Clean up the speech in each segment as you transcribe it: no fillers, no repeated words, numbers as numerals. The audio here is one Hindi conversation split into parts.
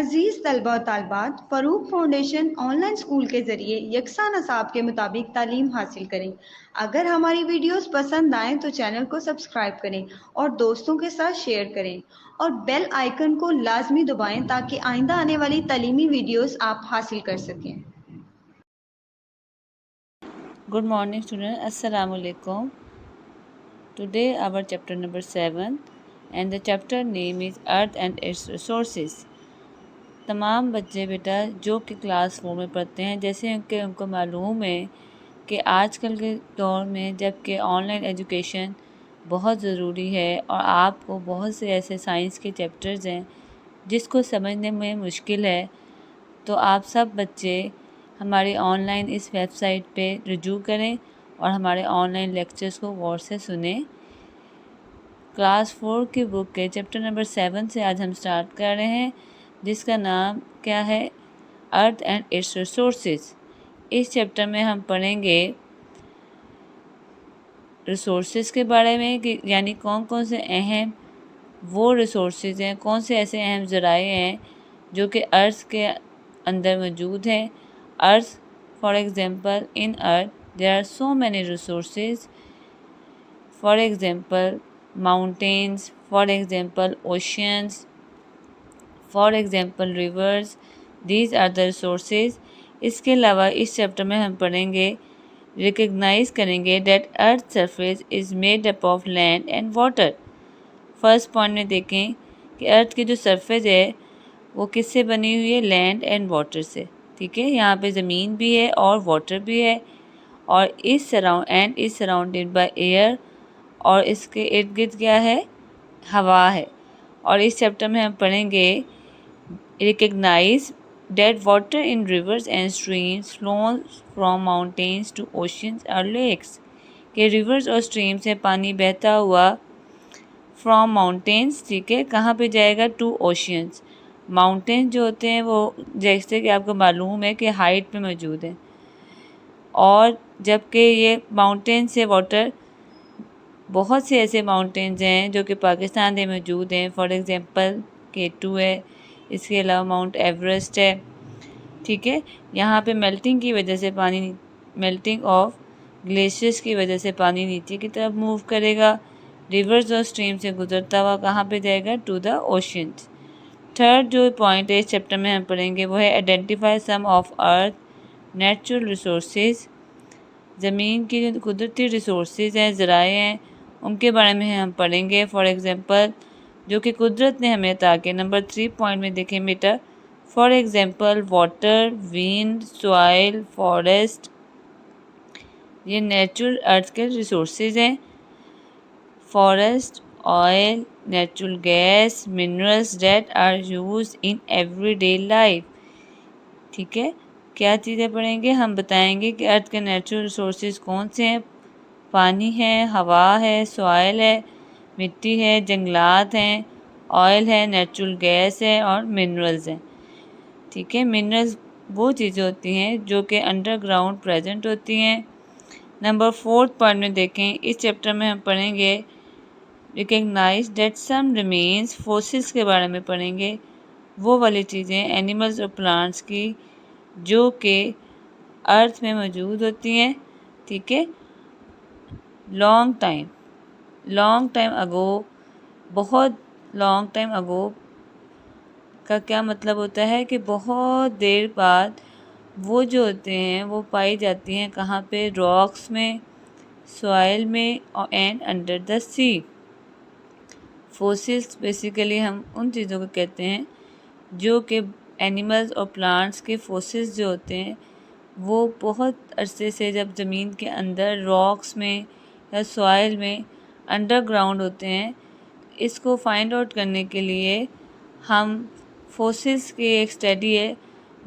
अजीज़ तलबा और तालबात, फ़रूक फाउंडेशन ऑनलाइन स्कूल के ज़रिए यकसा नसाब के मुताबिक तालीम हासिल करें। अगर हमारी वीडियोस पसंद आएँ तो चैनल को सब्सक्राइब करें और दोस्तों के साथ शेयर करें और बेल आइकन को लाजमी दबाएं ताकि आइंदा आने वाली तालीमी वीडियोस आप हासिल कर सकें। Good morning students, Assalamu alaikum. Today our chapter number 7 and the chapter name is Earth and its Resources. तमाम बच्चे बेटा जो कि क्लास 4 में पढ़ते हैं, जैसे कि उनको मालूम है कि आजकल के दौर में जबकि ऑनलाइन एजुकेशन बहुत ज़रूरी है और आपको बहुत से ऐसे साइंस के चैप्टर्स हैं जिसको समझने में मुश्किल है, तो आप सब बच्चे हमारी ऑनलाइन इस वेबसाइट पे रुजू करें और हमारे ऑनलाइन लेक्चर्स को गौर से सुने। क्लास 4 की बुक के चैप्टर नंबर 7 से आज हम स्टार्ट कर रहे हैं, जिसका नाम क्या है, अर्थ एंड इट्स रिसोर्सेज। इस चैप्टर में हम पढ़ेंगे रिसोर्सेज के बारे में कि यानी कौन कौन से अहम वो रिसोर्सेज हैं, कौन से ऐसे अहम ज़राए हैं जो कि अर्थ के अंदर मौजूद हैं। Earth, for example, in earth there are so many resources, for example mountains, for example oceans, for example rivers, these are the resources. इसके अलावा इस चैप्टर में हम पढ़ेंगे, रिकग्नाइज़ करेंगे that earth surface is made up of land and water. First point में देखें कि अर्थ की जो सरफेस है वो किससे बनी हुई है, लैंड एंड वाटर से। ठीक है, यहाँ पे ज़मीन भी है और वाटर भी है और इस सराउंडेड बाय एयर, और इसके इर्द गिर्द क्या है, हवा है। और इस चैप्टर में हम पढ़ेंगे recognise that water in rivers and streams flows from mountains to oceans और लेक्स, के रिवर्स और स्ट्रीम से पानी बहता हुआ फ्रॉम माउंटेन्स, ठीक है, कहाँ पे जाएगा, टू ओशियंस। माउंटेन्स जो होते हैं वो जैसे कि आपको मालूम है कि हाइट पे मौजूद है, और जबकि ये माउंटेन से वाटर, बहुत से ऐसे माउंटेन्स हैं जो कि पाकिस्तान में मौजूद हैं। फॉर एग्ज़ाम्पल K2 है, इसके अलावा माउंट एवरेस्ट है। ठीक है, यहाँ पे मेल्टिंग की वजह से पानी, मेल्टिंग ऑफ ग्लेशियर्स की वजह से पानी नीचे की तरफ मूव करेगा, रिवर्स और स्ट्रीम से गुजरता हुआ कहाँ पे जाएगा, टू द ओशंस। थर्ड जो पॉइंट है इस चैप्टर में हम पढ़ेंगे वो है identify some of earth natural resources. ज़मीन की जो कुदरती रिसोर्सेज हैं, ज़राए हैं, उनके बारे में हम पढ़ेंगे। फॉर एग्ज़ाम्पल जो कि कुदरत ने हमें अता किए। नंबर 3 पॉइंट में देखें बेटा, for example water, wind, soil, forest, ये नेचुरल अर्थ के रिसोर्सेज हैं। Forest, oil, natural gas, minerals that are used in everyday life. ठीक है, क्या चीज़ें पढ़ेंगे, हम बताएंगे कि अर्थ के नेचुरल रिसोर्सेज कौन से हैं। पानी है, हवा है, सॉइल है, मिट्टी है, जंगलात हैं, ऑयल है, नेचुरल गैस है और मिनरल्स हैं। ठीक है, मिनरल्स वो चीज़ें होती हैं जो कि अंडरग्राउंड प्रेजेंट होती हैं। नंबर 4 पॉइंट में देखें, इस चैप्टर में हम पढ़ेंगे रिकग्नाइज डेट सम रिमेन्स, फोसिल्स के बारे में पढ़ेंगे, वो वाली चीज़ें एनिमल्स और प्लांट्स की जो कि अर्थ में मौजूद होती हैं। ठीक है, लॉन्ग टाइम अगो, बहुत लॉन्ग टाइम अगो का क्या मतलब होता है कि बहुत देर बाद वो जो होते हैं वो पाई जाती हैं कहाँ पे, रॉक्स में, सॉइल में and under the sea. Fossils basically हम उन चीज़ों को कहते हैं जो कि एनिमल्स और प्लांट्स के फोसिल्स जो होते हैं वो बहुत अरसे से जब ज़मीन के अंदर रॉक्स में या सॉइल में अंडरग्राउंड होते हैं, इसको फाइंड आउट करने के लिए हम फोसिल्स की एक स्टडी है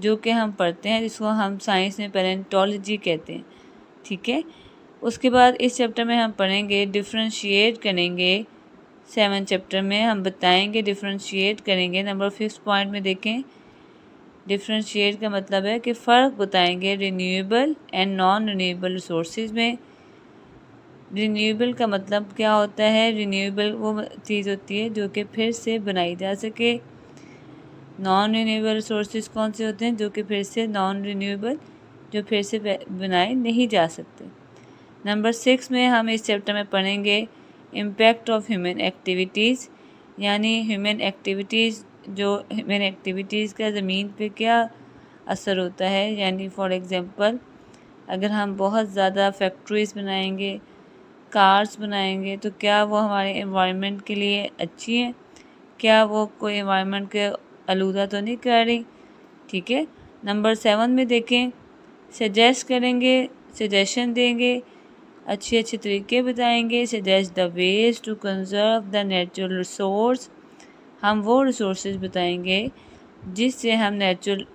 जो कि हम पढ़ते हैं, जिसको हम साइंस में पैलेंटोलॉजी कहते हैं। ठीक है, उसके बाद इस चैप्टर में हम पढ़ेंगे, डिफ्रेंशिएट करेंगे। 7 चैप्टर में हम बताएंगे, डिफ्रेंशिएट करेंगे। नंबर 5 पॉइंट में देखें, डिफ्रेंशिएट का मतलब है कि फ़र्क बताएंगे renewable and non renewable resources में। रिन्यूएबल का मतलब क्या होता है, रिन्यूएबल वो चीज़ होती है जो कि फिर से बनाई जा सके। नॉन रिन्यूएबल रिसोर्सेज कौन से होते हैं? जो कि फिर से नॉन रिन्यूएबल, जो फिर से बनाए नहीं जा सकते। नंबर 6 में हम इस चैप्टर में पढ़ेंगे इम्पैक्ट ऑफ ह्यूमन एक्टिविटीज़, यानी ह्यूमन एक्टिविटीज़, जो ह्यूमन एक्टिविटीज़ का ज़मीन पे क्या असर होता है। यानी फॉर एग्ज़ाम्पल अगर हम बहुत ज़्यादा फैक्ट्रीज़ बनाएंगे, कार्स बनाएंगे, तो क्या वो हमारे एनवायरनमेंट के लिए अच्छी हैं? क्या वो कोई एनवायरनमेंट के आलूदा तो नहीं कर रही? ठीक है। नंबर 7 में देखें, सजेस्ट करेंगे, सजेशन देंगे, अच्छे अच्छे तरीके बताएंगे। Suggest the ways to conserve the natural resource, हम वो रिसोर्सेज बताएंगे जिससे हम नेचुरल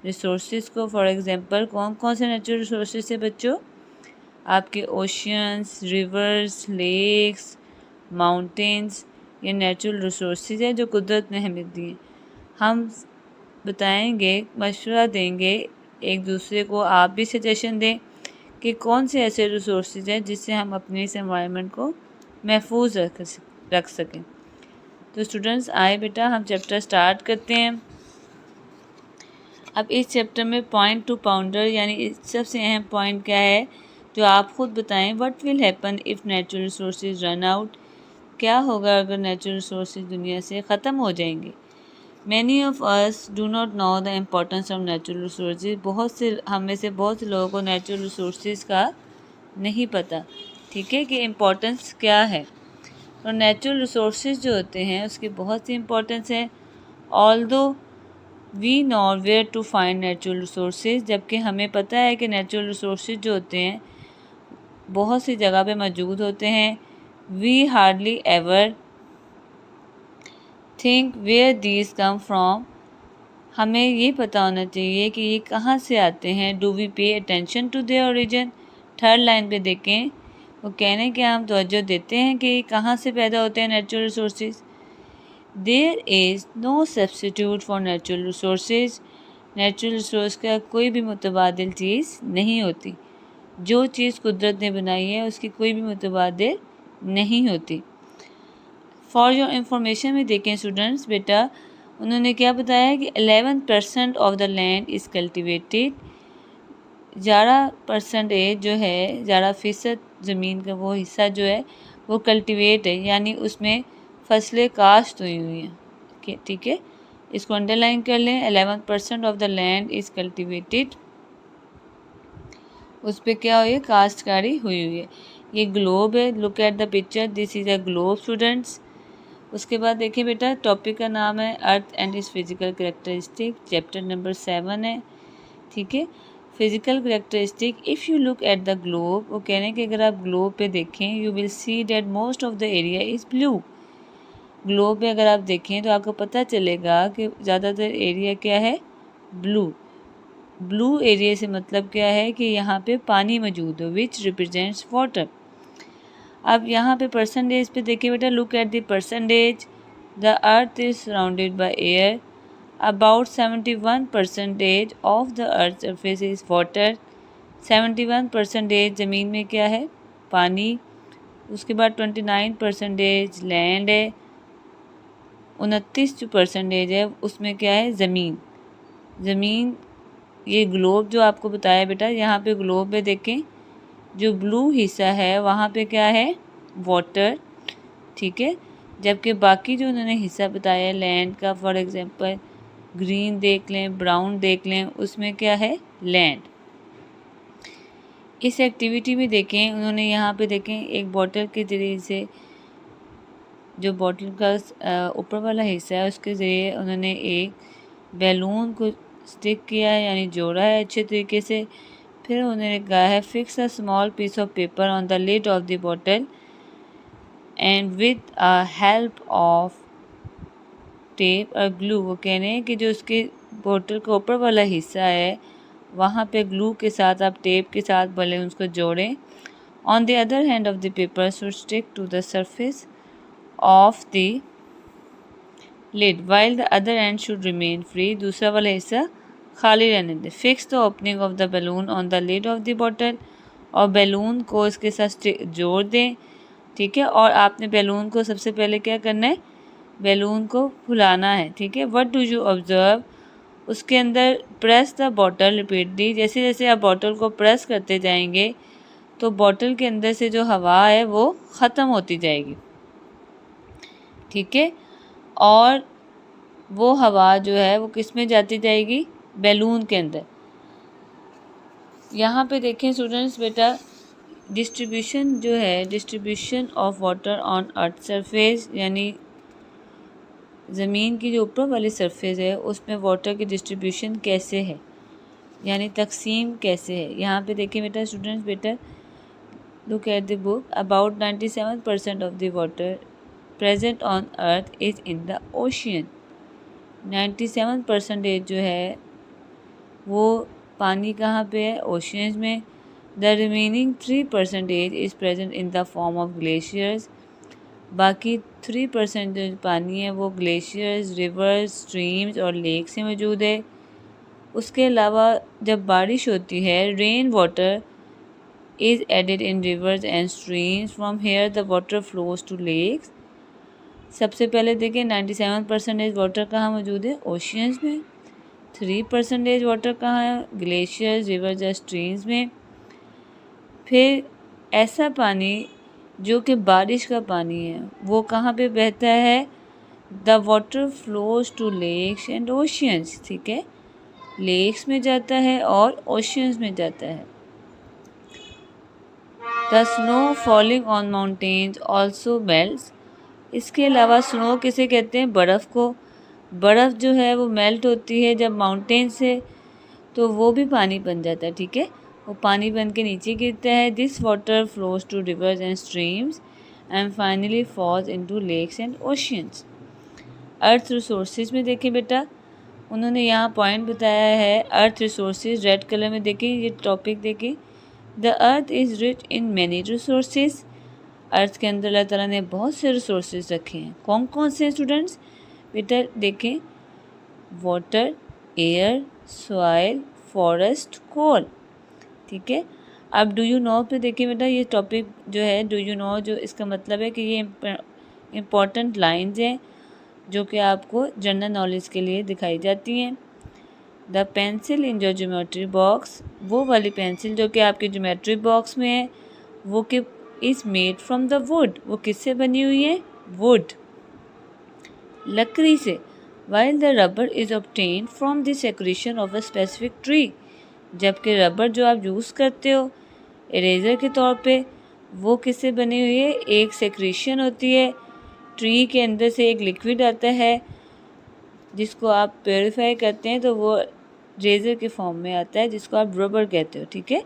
रिसोर्सेज को, फॉर एग्जांपल कौन कौन से नेचुरल रिसोर्सेज है बच्चों? आपके ओशियंस, रिवर्स, लेक्स, माउंटेन्स, ये नेचुरल रिसोर्सेज है जो कुदरत ने हमें दिए। हम बताएंगे, मशवरा देंगे एक दूसरे को, आप भी सजेशन दें कि कौन से ऐसे रिसोर्सेज हैं जिससे हम अपने इस एनवायरनमेंट को महफूज रख सकें। तो स्टूडेंट्स आए बेटा हम चैप्टर स्टार्ट करते हैं। अब इस चैप्टर में पॉइंट टू पाउंडर, यानी सबसे अहम पॉइंट क्या है जो आप खुद बताएं। What will happen if natural resources run out, क्या होगा अगर नेचुरल रिसोर्सेज दुनिया से ख़त्म हो जाएंगे। Many of us do not know the importance of natural resources, बहुत से हम में से बहुत से लोगों को नेचुरल रिसोर्सेज का नहीं पता, ठीक है, कि इम्पोर्टेंस क्या है। और नेचुरल रिसोर्सेज जो होते हैं उसकी बहुत सी इम्पोर्टेंस है। Although we know where to find natural resources, जबकि हमें पता है कि नेचुरल रिसोर्सेज जो होते हैं बहुत सी जगह पे मौजूद होते हैं। We hardly ever think where these come from, हमें ये पता होना चाहिए कि ये कहाँ से आते हैं। Do we pay attention to their origin, third line पे देखें, वो कहने के हम तवज्जो देते हैं कि कहाँ से पैदा होते हैं natural resources. There is no substitute for natural resources, natural resource का कोई भी मुतबादिल चीज़ नहीं होती। जो चीज़ कुदरत ने बनाई है उसकी कोई भी मुतबादिल नहीं होती। फॉर योर इंफॉर्मेशन में देखें स्टूडेंट्स, बेटा उन्होंने क्या बताया है कि 11% of the land is cultivated, 11% जो है, 11% ज़मीन का वो हिस्सा जो है वो कल्टिवेट है, यानी उसमें फसलें काश्त हुई हुई हैं। ठीक है, इसको अंडरलाइन कर लें। 11% of the land is cultivated, उस पर क्या हुई है, काश्तकारी हुई हुई है। ये ग्लोब है, look at the picture, this is a globe students. उसके बाद देखिए बेटा टॉपिक का नाम है earth and it's physical characteristic, chapter number 7 है। ठीक है, physical characteristic, if you look at the globe, वो कह रहे हैं कि अगर आप ग्लोब पे देखें, you will see that most of the area is blue. Globe पे अगर आप देखें तो आपको पता चलेगा कि ज़्यादातर एरिया क्या है, ब्लू। ब्लू एरिया से मतलब क्या है कि यहाँ पे पानी मौजूद हो, विच रिप्रेजेंट्स वाटर। अब यहाँ पे परसेंटेज पे देखिए बेटा, look at the percentage, the earth is surrounded by air, about 71% of the earth surface is water, 71% ज़मीन में क्या है, पानी। उसके बाद 29% लैंड है, 29% है उसमें क्या है, ज़मीन। ज़मीन, ये ग्लोब जो आपको बताया बेटा, यहाँ पे ग्लोब में देखें जो ब्लू हिस्सा है वहाँ पे क्या है, वाटर। ठीक है, जबकि बाकी जो उन्होंने हिस्सा बताया लैंड का, फॉर एग्जांपल ग्रीन देख लें, ब्राउन देख लें, उसमें क्या है, लैंड। इस एक्टिविटी में देखें उन्होंने यहाँ पे देखें एक बॉटल के ज़रिए से, जो बॉटल का ऊपर वाला हिस्सा है उसके ज़रिए उन्होंने एक बैलून को स्टिक किया है, यानी जोड़ा है अच्छे तरीके से। फिर उन्होंने कहा है fix a small piece of paper on the lid of the bottle and with a help of tape और ग्लू, वो कह रहे हैं कि जो उसके बोतल का ऊपर वाला हिस्सा है वहाँ पे ग्लू के साथ आप टेप के साथ बलून्स को जोड़ें। On the other hand of the paper should stick to the surface of the lid while the other end should remain free, दूसरा वाला हिस्सा खाली रहने दें। Fix the opening of the balloon on the lid of the bottle, और बैलून को इसके साथ जोड़ दें। ठीक है, और आपने बैलून को सबसे पहले क्या करना है, बैलून को फुलाना है, ठीक है। व्हाट डू यू ऑब्जर्व, उसके अंदर प्रेस द बॉटल रिपीटली, जैसे जैसे आप बॉटल को प्रेस करते जाएंगे तो बॉटल के अंदर से जो हवा है वो ख़त्म होती जाएगी, ठीक है। और वो हवा जो है वो किस में जाती जाएगी, बैलून के अंदर। यहाँ पे देखें स्टूडेंट्स बेटा, डिस्ट्रीब्यूशन जो है, distribution of water on earth surface, यानी ज़मीन की जो ऊपर वाली सरफेस है उसमें वाटर की डिस्ट्रीब्यूशन कैसे है, यानी तकसीम कैसे है। यहाँ पे देखिए बेटा स्टूडेंट्स बेटा, look at the book. About 97% of the water present on earth is in the ocean. 97% जो है वो पानी कहाँ पे है, ओशियंस में। The remaining 3% is present in the form of glaciers. बाकी 3% जो पानी है वो ग्लेशियर्स, रिवर्स, स्ट्रीम्स और लेक से मौजूद है। उसके अलावा जब बारिश होती है, rain water is added in rivers and streams, from here the water flows to lakes. सबसे पहले देखें 97% वाटर कहाँ मौजूद है, ओशियंस में। 3% वाटर कहाँ है, ग्लेशियर्स, रिवर्स या स्ट्रीम्स में। फिर ऐसा पानी जो कि बारिश का पानी है वो कहाँ पे बहता है, the water flows to lakes and oceans, ठीक है। लेक्स में जाता है और ओशियंस में जाता है। The snow falling on mountains also melts. इसके अलावा स्नो किसे कहते हैं, बर्फ़ को। बर्फ़ जो है वो मेल्ट होती है जब माउंटेन से, तो वो भी पानी बन जाता है, ठीक है। वो पानी बन के नीचे गिरता है। This water flows to rivers and streams and finally falls into lakes and oceans. Earth resources में देखें बेटा, उन्होंने यहाँ पॉइंट बताया है अर्थ रिसोर्सेज, रेड कलर में देखें, ये टॉपिक देखें। The earth is rich in many resources. Earth के अंदर अल्लाह ताला ने बहुत से रिसोर्सेज रखे हैं। कौन कौन से हैं स्टूडेंट्स बेटा देखें, वाटर, एयर, सॉइल, फॉरेस्ट, कोल, ठीक है। अब डू यू नो पे देखिए बेटा, ये टॉपिक जो है डू यू नो, जो इसका मतलब है कि ये इम्पॉर्टेंट लाइंस हैं जो कि आपको जनरल नॉलेज के लिए दिखाई जाती हैं। The pencil in your geometry box, वो वाली पेंसिल जो कि आपके ज्योमेट्री बॉक्स में है, वो कि is made from the wood, वो किससे बनी हुई है, वुड, लकड़ी से। While the rubber is obtained from the secretion of a specific tree, जबकि रबर जो आप यूज़ करते हो इरेज़र के तौर पे, वो किससे बनी हुई है, एक सेक्रेशन होती है, ट्री के अंदर से एक लिक्विड आता है जिसको आप प्योरीफाई करते हैं तो वो रेज़र के फॉर्म में आता है जिसको आप रबर कहते हो, ठीक है।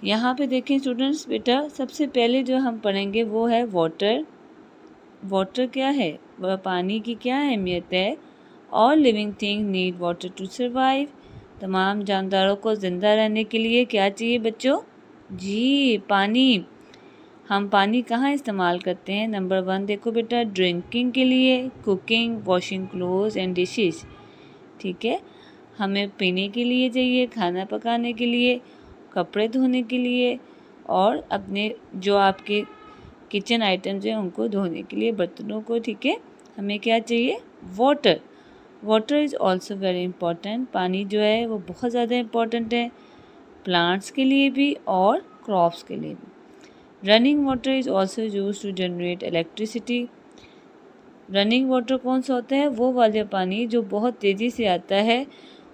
यहाँ पे देखें स्टूडेंट्स बेटा, सबसे पहले जो हम पढ़ेंगे वो है वाटर। वाटर क्या है, वह पानी की क्या अहमियत है। All living thing need water to survive, तमाम जानदारों को ज़िंदा रहने के लिए क्या चाहिए बच्चों, जी पानी। हम पानी कहाँ इस्तेमाल करते हैं, नंबर 1 देखो बेटा, ड्रिंकिंग के लिए, cooking, washing clothes and dishes, ठीक है। हमें पीने के लिए चाहिए, खाना पकाने के लिए, कपड़े धोने के लिए और अपने जो आपके किचन आइटम्स हैं उनको धोने के लिए, बर्तनों को, ठीक है। हमें क्या चाहिए, water. Water is also very important, पानी जो है वो बहुत ज़्यादा इम्पॉर्टेंट है प्लांट्स के लिए भी और क्रॉप्स के लिए भी। Running water is also use to generate electricity. Running water कौन सा होता है, वो वाला पानी जो बहुत तेज़ी से आता है,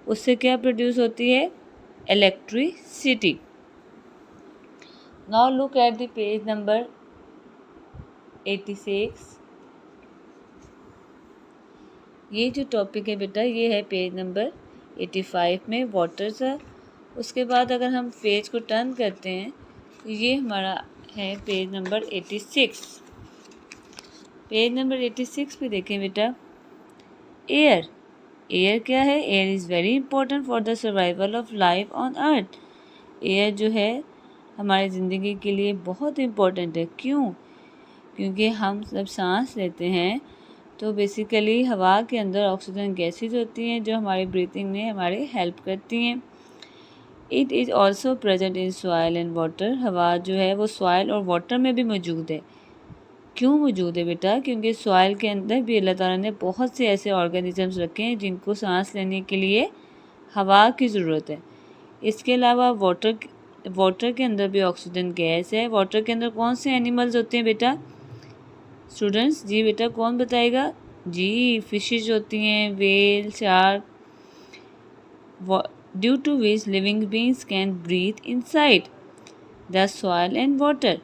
उससे क्या प्रोड्यूस होती है, electricity. Now look at the page number 86। ये जो टॉपिक है बेटा ये है पेज नंबर 85 में वाटर सा। उसके बाद अगर हम पेज को टर्न करते हैं तो ये हमारा है पेज नंबर 86। पेज नंबर 86 पे देखें बेटा, एयर। एयर क्या है, air is very important for the survival of life on earth. Air जो है हमारी ज़िंदगी के लिए बहुत इम्पोर्टेंट है। क्यों, क्योंकि हम जब सांस लेते हैं तो बेसिकली हवा के अंदर ऑक्सीजन गैसेज होती हैं जो हमारी ब्रीथिंग में हमारी हेल्प करती हैं। It is also present in soil and water, हवा जो है वो सॉइल और वाटर में भी मौजूद है। क्यों मौजूद है बेटा? क्योंकि सॉइल के अंदर भी अल्लाह ताला ने बहुत से ऐसे ऑर्गेनिजम्स रखे हैं जिनको सांस लेने के लिए हवा की ज़रूरत है। इसके अलावा वाटर के अंदर भी ऑक्सीजन गैस है। वाटर के अंदर कौन से एनिमल्स होते हैं बेटा? स्टूडेंट्स जी बेटा कौन बताएगा? जी फिशेज होती हैं, whale, shark, due to which living beings can breathe inside the soil and water.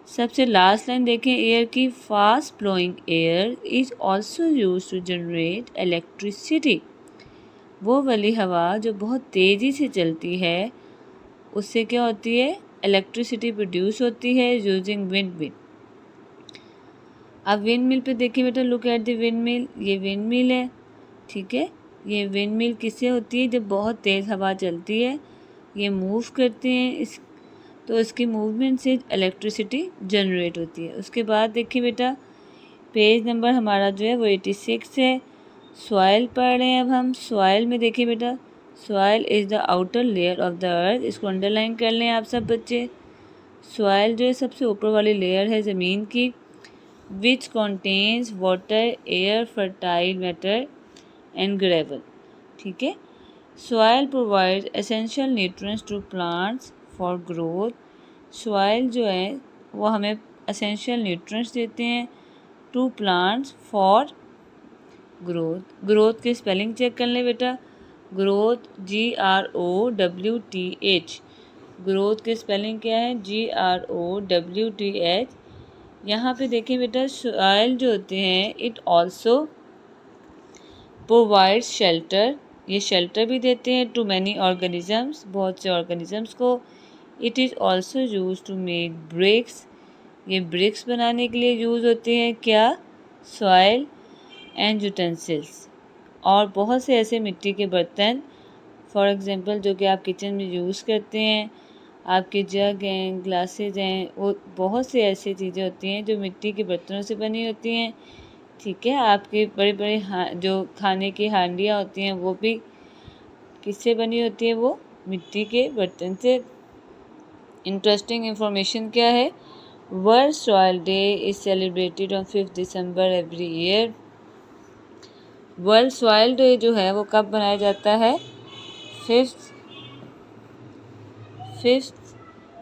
सबसे लास्ट लाइन देखें एयर की, fast flowing air is also use to generate electricity. वो वाली हवा जो बहुत तेज़ी से चलती है उससे क्या होती है? इलेक्ट्रिसिटी प्रोड्यूस होती है यूजिंग विंड मिल। अब विंड मिल पे देखिए बेटा, look at the wind mill. ये विंड मिल है, ठीक है। ये विंड मिल किससे होती है? जब बहुत तेज़ हवा चलती है, ये मूव करते हैं तो इसकी मूवमेंट से इलेक्ट्रिसिटी जनरेट होती है। उसके बाद देखिए बेटा, पेज नंबर हमारा जो है वो 86 है। सॉइल पढ़ रहे हैं अब हम। सॉइल में देखिए बेटा, soil is the outer layer of the अर्थ। इसको अंडरलाइन कर लें आप सब बच्चे। सॉइल जो है सबसे ऊपर वाली लेयर है ज़मीन की, which contains water, air, fertile matter and gravel, ठीक है। Soil provide essential nutrients to plants for growth. Soil जो है वो हमें एसेंशियल न्यूट्रिएंट्स देते हैं to plants for growth. Growth की स्पेलिंग चेक कर लें बेटा। Growth GROWTH। ग्रोथ की स्पेलिंग क्या है? GROWTH। यहाँ पे देखें बेटा, सॉइल जो होते हैं इट ऑल्सो प्रोवाइड शेल्टर। ये शेल्टर भी देते हैं टू मैनी ऑर्गेनिजम्स, बहुत से ऑर्गेनिजम्स को। It is also use to make bricks. ये ब्रिक्स बनाने के लिए यूज़ होते हैं क्या? Soil and utensils. और बहुत से ऐसे मिट्टी के बर्तन, फॉर एग्जांपल जो कि आप किचन में यूज़ करते हैं, आपके जग हैं, ग्लासेज हैं, वो बहुत से ऐसी चीज़ें होती हैं जो मिट्टी के बर्तनों से बनी होती हैं, ठीक है। आपके बड़े बड़े जो खाने की हांडियाँ होती हैं वो भी किससे बनी होती है? वो मिट्टी के बर्तन से। इंटरेस्टिंग इंफॉर्मेशन क्या है? World soil day is celebrated on 5 December every year. World soil day जो है वो कब मनाया जाता है? 5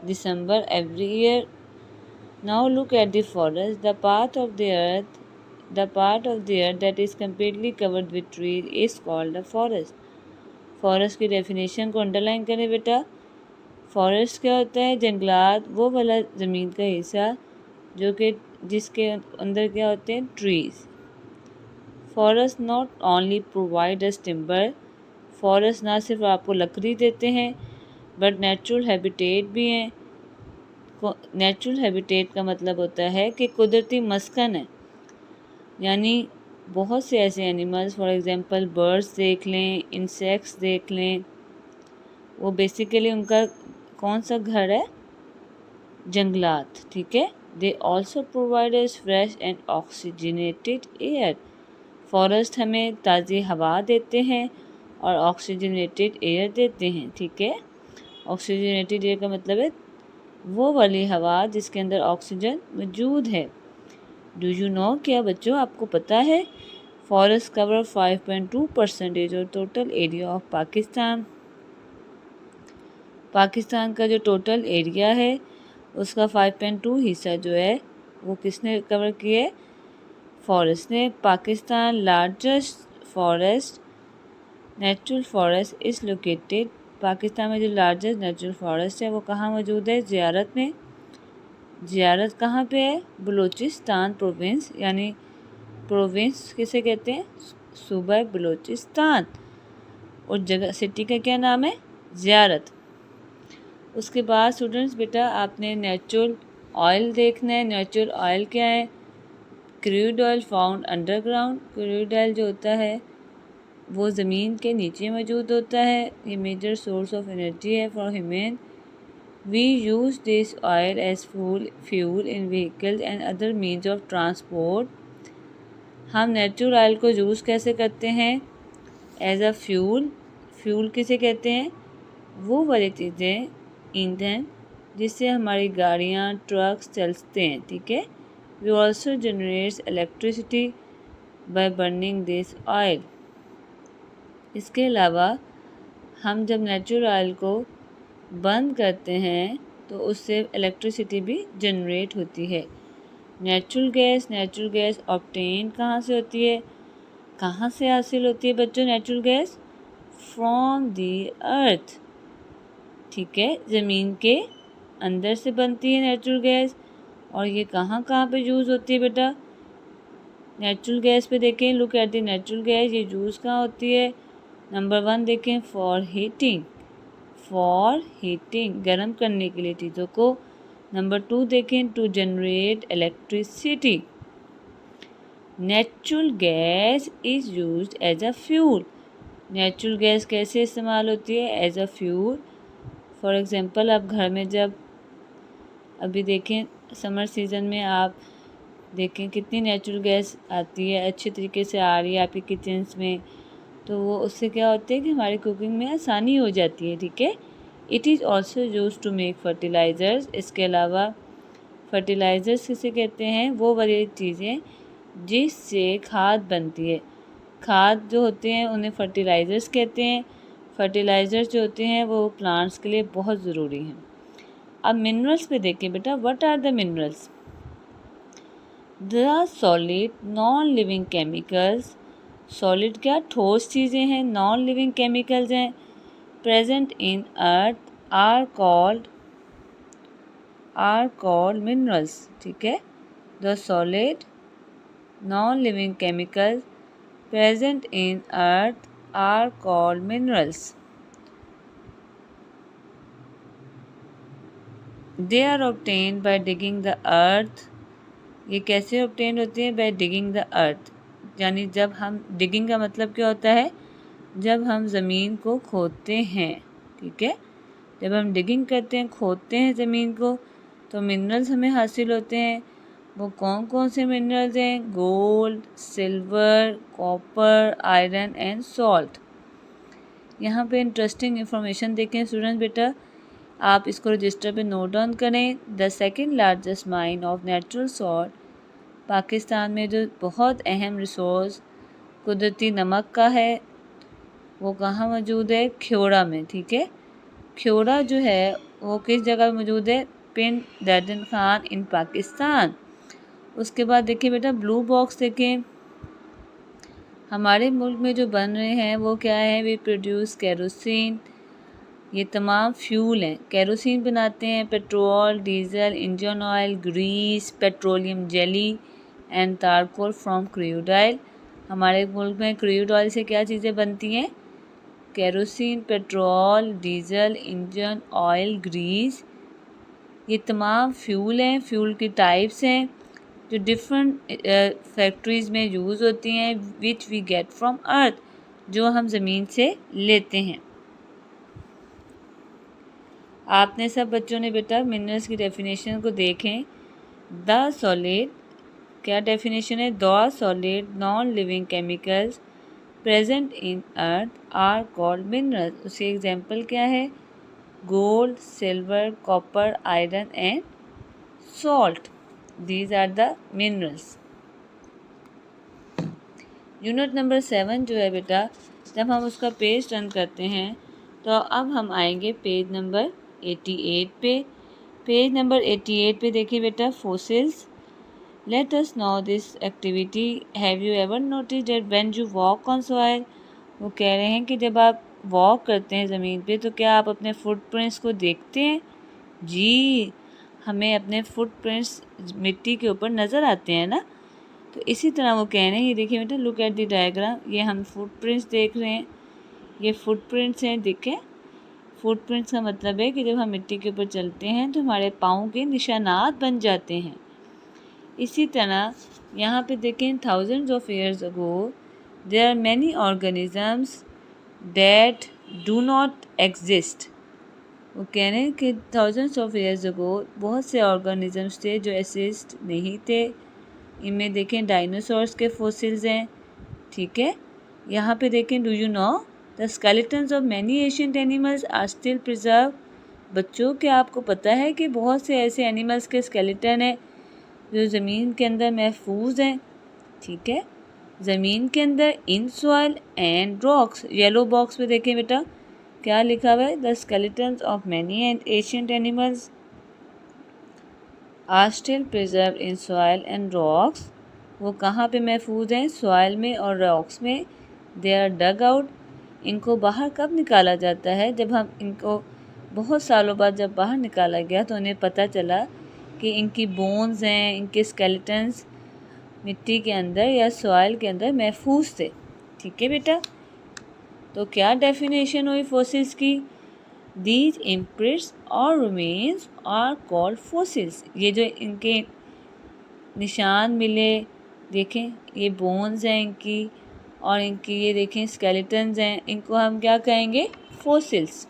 December every year. Now look at the forest. The part of the earth that is completely covered with trees is called a forest. Forest की डेफिनेशन को अंडरलाइन करें बेटा। फॉरेस्ट क्या होता है? जंगलात, वो वाला ज़मीन का हिस्सा जो कि जिसके अंदर क्या होते हैं? Trees. Forest not only provide us timber. Forest ना सिर्फ आपको लकड़ी देते हैं बट नेचुरल हैबिटेट भी हैं। नेचुरल हैबिटेट का मतलब होता है कि कुदरती मस्कन है, यानी बहुत से ऐसे एनिमल्स, फॉर एग्जांपल बर्ड्स देख लें, इंसेक्ट्स देख लें, वो बेसिकली उनका कौन सा घर है? जंगलात, ठीक है। They also provide us fresh and oxygenated air. Forest हमें ताज़ी हवा देते हैं और ऑक्सीजनेटेड एयर देते हैं, ठीक है। ऑक्सीजनेटेड एयर का मतलब है वो वाली हवा जिसके अंदर ऑक्सीजन मौजूद है। डू यू नो, क्या बच्चों आपको पता है फॉरेस्ट कवर 5.2% और total area of Pakistan. Pakistan का जो टोटल एरिया है उसका 5.2 हिस्सा जो है वो किसने कवर किया है? फॉरेस्ट ने। Pakistan largest forest natural forest is located. Pakistan में जो लार्जेस्ट नेचुरल फॉरेस्ट है वो कहाँ मौजूद है? ज़ियारत में। ज़ियारत कहाँ पे है? बलूचिस्तान प्रोविंस, यानी प्रोविंस किसे कहते हैं? सूबा बलूचिस्तान। और जगह सिटी का क्या नाम है? ज़ियारत। उसके बाद स्टूडेंट्स बेटा आपने नेचुरल ऑयल देखना है। नेचुरल ऑयल क्या है? Crude oil found underground. Crude oil जो होता है वो ज़मीन के नीचे मौजूद होता है। ये मेजर सोर्स ऑफ एनर्जी है for human. We use this oil as fuel in vehicles and other means of transport. हम नेचुरल ऑयल को यूज़ कैसे करते हैं? As a fuel. फ्यूल किसे कहते हैं? वो वाली चीज़ें, ईंधन जिससे हमारी गाड़ियाँ ट्रक्स चलते हैं, ठीक है। We also generates electricity by burning this oil. इसके अलावा हम जब नेचुरल ऑयल को बंद करते हैं तो उससे इलेक्ट्रिसिटी भी जनरेट होती है। नेचुरल गैस ऑब्टेन कहाँ से होती है, कहाँ से हासिल होती है बच्चों नेचुरल गैस? फ्रॉम दी अर्थ, ठीक है, ज़मीन के अंदर से बनती है नेचुरल गैस। और ये कहाँ कहाँ पे यूज़ होती है बेटा? नेचुरल गैस पे देखें, look at the natural gas, ये यूज़ कहाँ होती है? नंबर 1 देखें, फॉर हीटिंग, गर्म करने के लिए चीज़ों को। नंबर 2 देखें, to generate electricity. Natural gas is used as a fuel. Natural gas कैसे इस्तेमाल होती है? As a fuel. For example, आप घर में जब अभी देखें समर सीज़न में आप देखें कितनी नेचुरल गैस आती है, अच्छे तरीके से आ रही है आपकी किचन्स में, तो वो उससे क्या होता है कि हमारी कुकिंग में आसानी हो जाती है, ठीक है। It is also use to make fertilizers. इसके अलावा फर्टिलाइज़र्स किसे कहते हैं? वो वाली चीज़ें जिससे खाद बनती है। खाद जो होते हैं उन्हें फर्टिलाइज़र्स कहते हैं। फर्टिलाइज़र्स जो होते हैं वो प्लांट्स के लिए बहुत ज़रूरी हैं। अब मिनरल्स पे देखें बेटा, what are the minerals? The solid non living chemicals. Solid क्या? ठोस चीज़ें हैं, नॉन लिविंग केमिकल्स हैं, present in earth are called minerals, ठीक है। The solid non living chemicals present in earth are called minerals. They are obtained by digging the earth. ये कैसे obtained होती है? By digging the earth. यानी जब हम digging का मतलब क्या होता है? जब हम ज़मीन को खोदते हैं, ठीक है। जब हम digging करते हैं, खोदते हैं ज़मीन को, तो मिनरल्स हमें हासिल होते हैं। वो कौन कौन से मिनरल्स हैं? Gold, silver, copper, iron and salt. यहाँ पे इंटरेस्टिंग इन्फॉर्मेशन देखें स्टूडेंट्स बेटा, आप इसको रजिस्टर पे नोट डाउन करें। The second largest mine of natural salt, Pakistan में जो बहुत अहम रिसोर्स कुदरती नमक का है वो कहाँ मौजूद है? ख्योड़ा में, ठीक है। ख्योड़ा जो है वो किस जगह मौजूद है? पिंड दर्जन खान इन पाकिस्तान। उसके बाद देखिए बेटा ब्लू बॉक्स देखें, हमारे मुल्क में जो बन रहे हैं वो क्या है? We produce kerosene. ये तमाम फ्यूल हैं, केरोसिन बनाते हैं, petrol, diesel, engine oil, grease, petroleum jelly and charcoal from crude oil. हमारे मुल्क में क्रूड ऑयल से क्या चीज़ें बनती हैं? Kerosene, petrol, diesel, engine oil, grease. ये तमाम फ्यूल हैं, फ्यूल की टाइप्स हैं जो डिफरेंट फैक्ट्रीज़ में यूज़ होती हैं, विच वी गेट फ्रॉम अर्थ, जो हम ज़मीन से लेते हैं। आपने सब बच्चों ने बेटा मिनरल्स की डेफिनेशन को देखें। द सॉलिड, क्या डेफिनेशन है? The solid non living chemicals present in earth are called minerals. उसकी एग्जाम्पल क्या है? Gold, silver, copper, iron and salt, these are the minerals. Unit number 7 जो है बेटा, जब हम उसका पेज टर्न करते हैं तो अब हम आएंगे पेज नंबर 88 पे। पेज नंबर 88 पे देखिए बेटा, fossils. Let us know this activity. Have you ever notice that when you walk on soil? वो कह रहे हैं कि जब आप वॉक करते हैं ज़मीन पे तो क्या आप अपने फुटप्रिंट्स को देखते हैं? जी, हमें अपने फुटप्रिंट्स मिट्टी के ऊपर नज़र आते हैं ना। तो इसी तरह वो कह रहे हैं, ये देखिए बेटा, लुक एट द डायग्राम, ये हम फुटप्रिंट्स देख रहे हैं, ये फुटप्रिंट्स हैं, देखें। फुटप्रिंट्स का मतलब है कि जब हम मिट्टी के ऊपर चलते हैं तो हमारे पाँव के निशानात बन जाते हैं। इसी तरह यहाँ पे देखें, thousands of years ago there are many organisms that do not exist. वो कह रहे हैं कि थाउजेंड्स ऑफ ईयर्स अगो बहुत से ऑर्गेनिजम्स थे जो एग्जिस्ट नहीं थे। इनमें देखें डायनासोर्स के फॉसिल्स हैं, ठीक है। यहाँ पे देखें, do you know the skeletons of many ancient animals are still preserve. बच्चों, क्या आपको पता है कि बहुत से ऐसे एनिमल्स के स्केलेटन हैं जो ज़मीन के अंदर महफूज हैं? ठीक है, ज़मीन के अंदर in soil and rocks. Yellow box में देखें बेटा, क्या लिखा हुआ है? The skeletons of many and ancient animals are still preserve in soil and rocks. वो कहाँ पे महफूज हैं? सॉइल में और रॉक्स में। They are dug out. इनको बाहर कब निकाला जाता है? जब हम इनको बहुत सालों बाद जब बाहर निकाला गया तो उन्हें पता चला कि इनकी बोन्स हैं, इनके स्केलेटन्स मिट्टी के अंदर या सॉइल के अंदर महफूज थे। ठीक है बेटा, तो क्या डेफिनेशन हुई फॉसिल्स की? दीज इम्प्रिंट्स और रिमेन्स आर कॉल्ड फॉसिल्स। ये जो इनके निशान मिले, देखें ये बोन्स हैं इनकी, और इनकी ये देखें स्केलेटन्स हैं, इनको हम क्या कहेंगे? फॉसिल्स।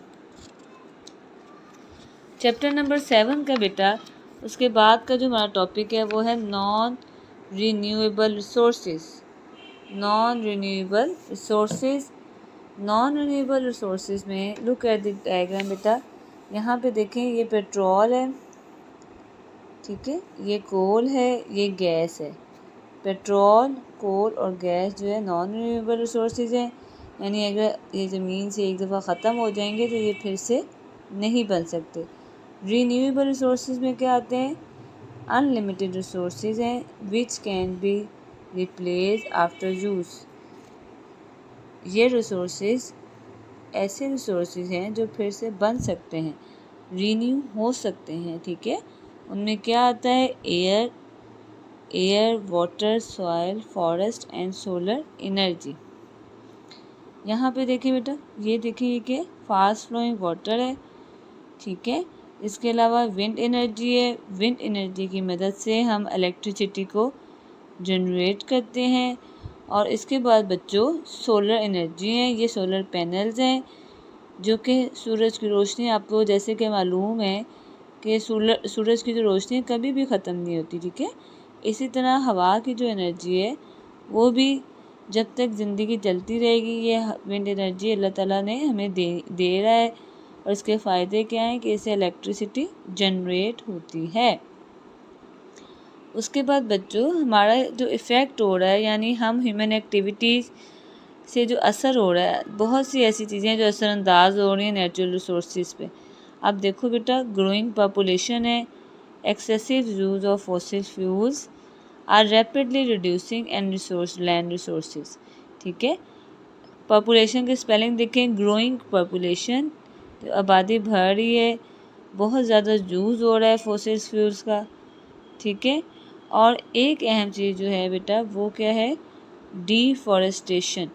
चैप्टर नंबर 7 का बेटा उसके बाद का जो हमारा टॉपिक है वो है non renewable resources. Non renewable resources. Non renewable resources में लुक एट द डायग्राम बेटा। यहाँ पे देखें ये पेट्रोल है, ठीक है, ये कोल है, ये गैस है। पेट्रोल, कोल और गैस जो है नॉन रिन्यूएबल रिसोर्सेज हैं, यानी अगर ये ज़मीन से एक दफ़ा ख़त्म हो जाएंगे तो ये फिर से नहीं बन सकते। रिन्यूएबल रिसोर्सेज में क्या आते हैं? अनलिमिटेड रिसोर्सेज हैं which can be replace after use. ये रिसोर्सेज ऐसे रिसोर्सेज हैं जो फिर से बन सकते हैं, रीन्यू हो सकते हैं। ठीक है, उनमें क्या आता है? Air, water, soil, forest and solar energy. यहाँ पे देखिए बेटा, ये देखिए ये क्या? फास्ट फ्लोइंग वाटर है। ठीक है, इसके अलावा विंड एनर्जी है। विंड एनर्जी की मदद से हम इलेक्ट्रिसिटी को जनरेट करते हैं। और इसके बाद बच्चों सोलर एनर्जी है, ये सोलर पैनल्स हैं जो कि सूरज की रोशनी, आपको जैसे कि मालूम है कि सूरज की जो रोशनी है कभी भी ख़त्म नहीं होती। ठीक है, इसी तरह हवा की जो एनर्जी है वो भी जब तक ज़िंदगी चलती रहेगी, ये विंड एनर्जी अल्लाह ताला ने हमें दे रहा है। और इसके फ़ायदे क्या हैं कि इससे इलेक्ट्रिसिटी जनरेट होती है। उसके बाद बच्चों हमारा जो इफ़ेक्ट हो रहा है, यानी हम ह्यूमन एक्टिविटीज़ से जो असर हो रहा है, बहुत सी ऐसी चीज़ें जो असरअंदाज हो रही हैं नेचुरल रिसोर्सेज पे। अब देखो बेटा, ग्रोइंग पॉपुलेशन है, excessive use of fossil fuels are rapidly reducing and land resources. ठीक है, पॉपुलेशन की स्पेलिंग देखें, ग्रोइंग पॉपुलेशन, तो आबादी बढ़ रही है, बहुत ज़्यादा यूज़ हो रहा है फॉसिल फ्यूल्स का। ठीक है, और एक अहम चीज़ जो है बेटा वो क्या है? डिफॉरेस्टेशन।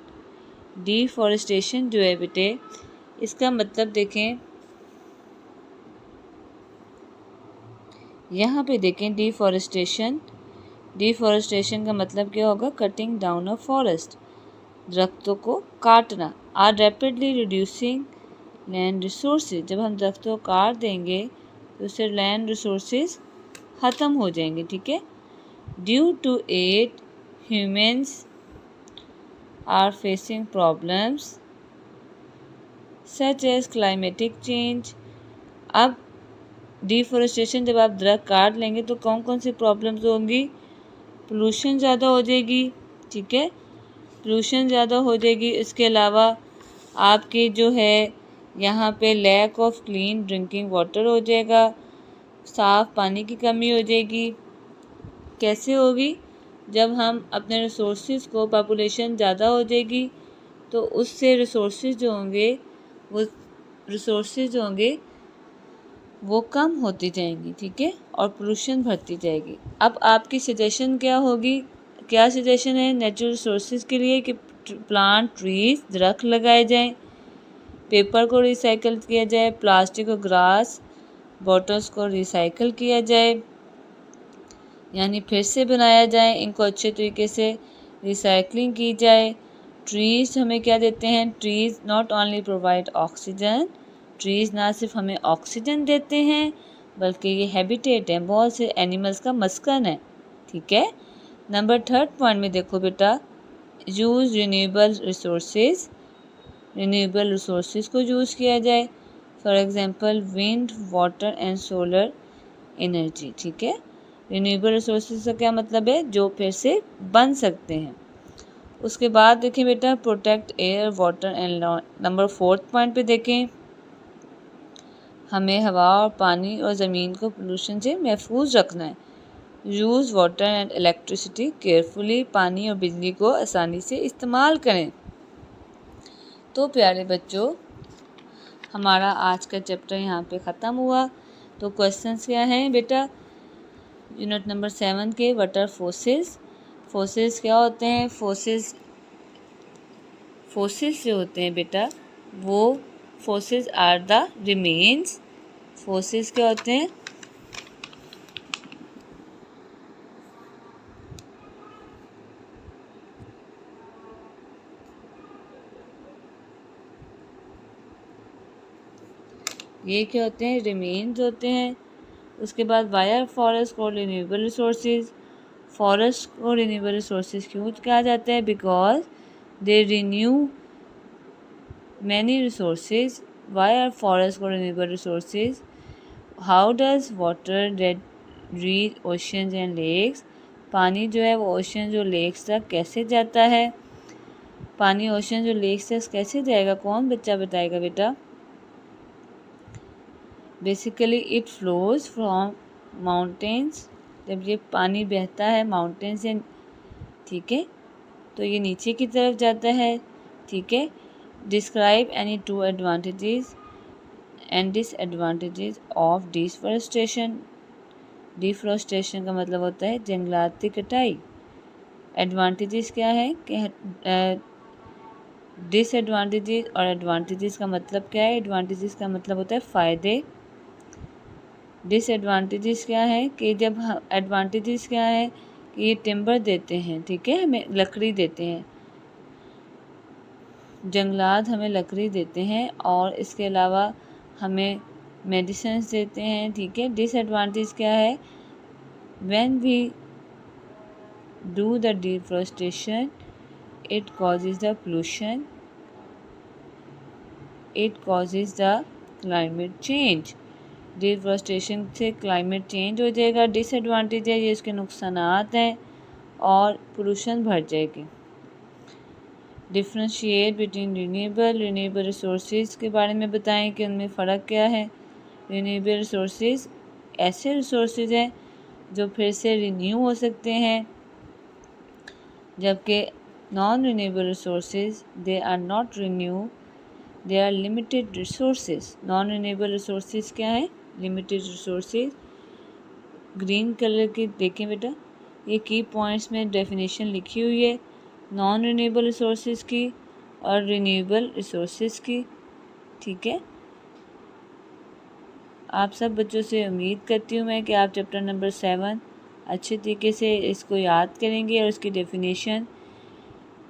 डिफॉरेस्टेशन जो है बेटे, इसका मतलब देखें, यहाँ पे देखें डिफॉरेस्टेशन। डिफॉरेस्टेशन का मतलब क्या होगा? कटिंग डाउन अ फॉरेस्ट, दरख्तों को काटना। Are rapidly reducing land resources. जब हम दरख्तों को काट देंगे तो उससे लैंड रिसोर्सेज ख़त्म हो जाएंगे। ठीक है, due to it humans are facing problems such as climatic change. अब डिफॉरेस्टेशन, जब आप दरख्त काट लेंगे तो कौन कौन सी प्रॉब्लम्स होंगी? पोल्यूशन ज़्यादा हो जाएगी। ठीक है, पोल्यूशन ज़्यादा हो जाएगी। इसके अलावा आपकी जो है यहाँ पे lack of clean drinking water हो जाएगा, साफ़ पानी की कमी हो जाएगी। कैसे होगी? जब हम अपने रिसोर्सेज को, पॉपुलेशन ज़्यादा हो जाएगी तो उससे रिसोर्सेज जो होंगे वो कम होती जाएंगी। ठीक है, और पोल्यूशन बढ़ती जाएगी। अब आपकी सजेशन क्या होगी? क्या सजेशन है नेचुरल रिसोर्सेज के लिए? कि प्लांट ट्रीज, दरख्त लगाए जाएं, पेपर को रिसाइकल किया जाए, प्लास्टिक और ग्लास बॉटल्स को रिसाइकल किया जाए, यानी फिर से बनाया जाए, इनको अच्छे तरीके से रिसाइकलिंग की जाए। ट्रीज़ हमें क्या देते हैं? Trees not only provide oxygen, trees ना सिर्फ हमें ऑक्सीजन देते हैं बल्कि ये हैबिटेट है, बहुत से एनिमल्स का मस्कन है। ठीक है, नंबर 3 पॉइंट में देखो बेटा, use renewable resources. Renewable resources को यूज़ किया जाए। For example wind, water and solar energy. ठीक है, रिन्यूएबल रिसोर्सेज का क्या मतलब है, जो फिर से बन सकते हैं। उसके बाद देखें बेटा protect air, water and land. Number 4 point पे देखें, हमें हवा और पानी और ज़मीन को पोल्यूशन से महफूज रखना है। Use water and electricity carefully, पानी और बिजली को आसानी से इस्तेमाल करें। तो प्यारे बच्चों, हमारा आज का चैप्टर यहाँ पे ख़त्म हुआ। तो क्वेश्चंस क्या हैं बेटा, यूनिट नंबर 7 के व्हाट आर फोर्सेस। फोर्सेस क्या होते हैं, फोर्सेस जो होते हैं बेटा, वो fossils are the remains. Fossils क्या होते हैं, ये क्या होते हैं, रिमेन्स होते हैं। उसके बाद वायर फॉरेस्ट को रिन्यूएबल रिसोर्सेज। फॉरेस्ट को रिन्यूएबल रिसोर्सेज क्यों कहा जाता है, because they renew many resources. Why are forest को renewable resources, how does water that reach oceans and lakes. पानी जो है वो ओशन जो लेक्स तक कैसे जाता है, पानी ओशन जो लेक्स तक कैसे जाएगा, कौन बच्चा बताएगा बेटा। Basically it flows from mountains, जब ये पानी बहता है माउंटेन से, ठीक है, तो ये नीचे की तरफ जाता है। ठीक है, describe any 2 advantages and disadvantages of deforestation. Deforestation का मतलब होता है जंगलात की कटाई। एडवांटेजेस क्या है कि डिसएडवांटेजेस और एडवांटेजेस का मतलब क्या है। एडवांटेजेस का मतलब होता है फ़ायदे। डिसएडवांटेजेस क्या है कि जब एडवांटेजेस क्या है कि ये टिम्बर देते हैं, ठीक है, हमें लकड़ी देते हैं, जंगलात हमें लकड़ी देते हैं और इसके अलावा हमें मेडिसिन्स देते हैं। ठीक है, डिसएडवांटेज क्या है, when we do the deforestation it causes the pollution, it causes the climate change. Deforestation से क्लाइमेट चेंज हो जाएगा। डिसएडवांटेज है ये इसके नुकसानात हैं और पोल्यूशन बढ़ जाएगी। डिफ्रेंशिएट बिटवीन रिन्यूएबल रिसोर्सेज के बारे में बताएं कि उनमें फ़र्क क्या है। रिन्यूएबल रिसोर्सेज ऐसे रिसोर्सेज हैं जो फिर से रिन्यू हो सकते हैं, जबकि non renewable resources they are not renew, they are limited resources. Non renewable resources क्या है, लिमिटेड रिसोर्सेज। ग्रीन कलर की देखें बेटा, ये की पॉइंट्स में डेफिनेशन लिखी हुई है नॉन रिन्यूएबल रिसोर्सेज की और रिन्यूएबल रिसोर्सेज की। ठीक है, आप सब बच्चों से उम्मीद करती हूँ मैं कि आप चैप्टर नंबर 7 अच्छे तरीके से इसको याद करेंगे और इसकी डेफिनेशन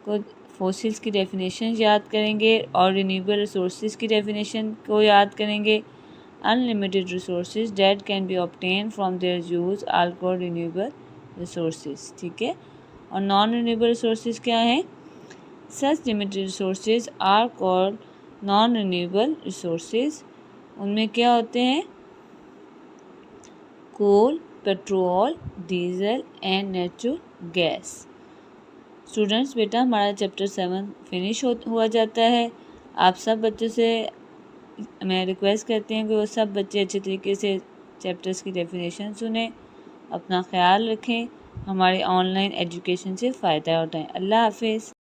को, फोसिल्स की डेफिनेशन याद करेंगे और रिन्यूएबल रिसोर्सेज की डेफिनेशन को याद करेंगे। Unlimited resources that can be obtain from their use are called renewable resources. ठीक है, और नॉन रिन्यूएबल रिसोर्सेज क्या हैं, such limited resources are called non renewable resources. उनमें क्या होते हैं, coal, petrol, diesel and natural gas. Students बेटा हमारा चैप्टर 7 फिनिश हुआ जाता है। आप सब बच्चों से मैं रिक्वेस्ट करती हूँ कि वो सब बच्चे अच्छे तरीके से चैप्टर्स की डेफिनेशन सुने, अपना ख्याल रखें, हमारे ऑनलाइन एजुकेशन से फ़ायदा उठाएं। अल्लाह हाफिज़।